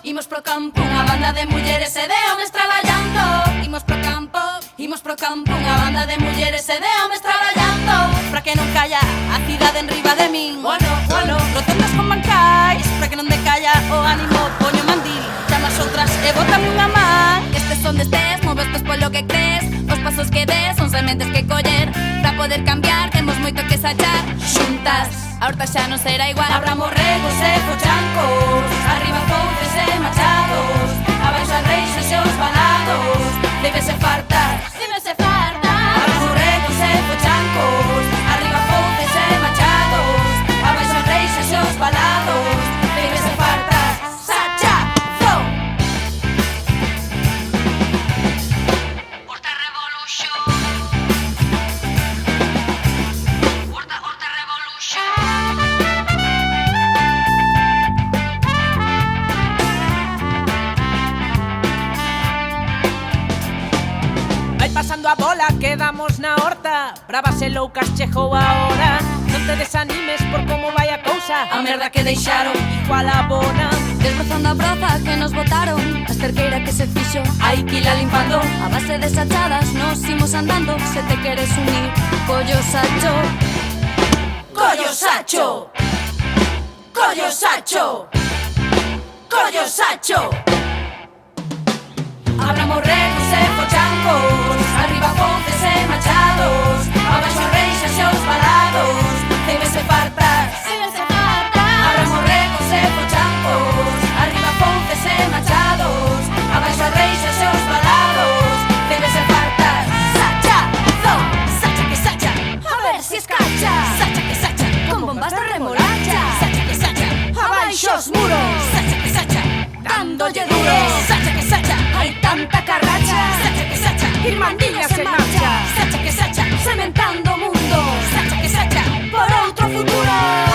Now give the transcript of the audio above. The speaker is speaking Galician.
imos pro campo, unha banda de mulleres e de homes traballando. Imos pro campo, unha banda de mulleres e de homes traballando. Pra que non calla a cidade en riba de min. Bueno, rotondas con bancais, pra que non decalla o ánimo, poño mandil, chamas outras e bótame unha man. Estes son destes, movestes polo que crees, os pasos que des son sementes que coller. Pra poder cambiar temos moito que sachar xuntas, a horta xa non será igual. Abramos regos e fochancos, arriba fontes e machados, abaixo as reixas e os balados, débese fartar, débese fartar. Abramos regos e fochancos, arriba fontes e machados, abaixo as reixas e os balados, débese fartar. Sachazo! Horta Revolution, Horta Revolution. Vai pasando a bola, quedamos na horta, bravas e loucas chegou a hora. Non te desanimes por como vai a cousa, A merda que deixaron, igual a bona. desbrozando a broza que nos botaron, a esterqueira que se fixo, hai que ila limpando. A base de sachadas nos imos andando, se te queres unir, collo sacho. Collo sacho. Collo sacho. Collo sacho. Abramos regos e fochancos, arriba fontes e machados, abaixo reixas e os balados, débese fartar, débese fartar. Abramos regos e fochancos, arriba fontes e machados, abaixo reixas e os balados, débese fartar. Sachazo, sacha que sacha, a ver si escacha. Sacha que sacha, con bombas de remolacha. Sacha que sacha, abaixo os muros. Sacha que sacha, dándolle duro. Sacha que sacha, hai tanta carracha. Sacha que sacha, irmandillas en marcha. Sacha que sacha, sementando o mundo. Sacha que sacha, por outro futuro.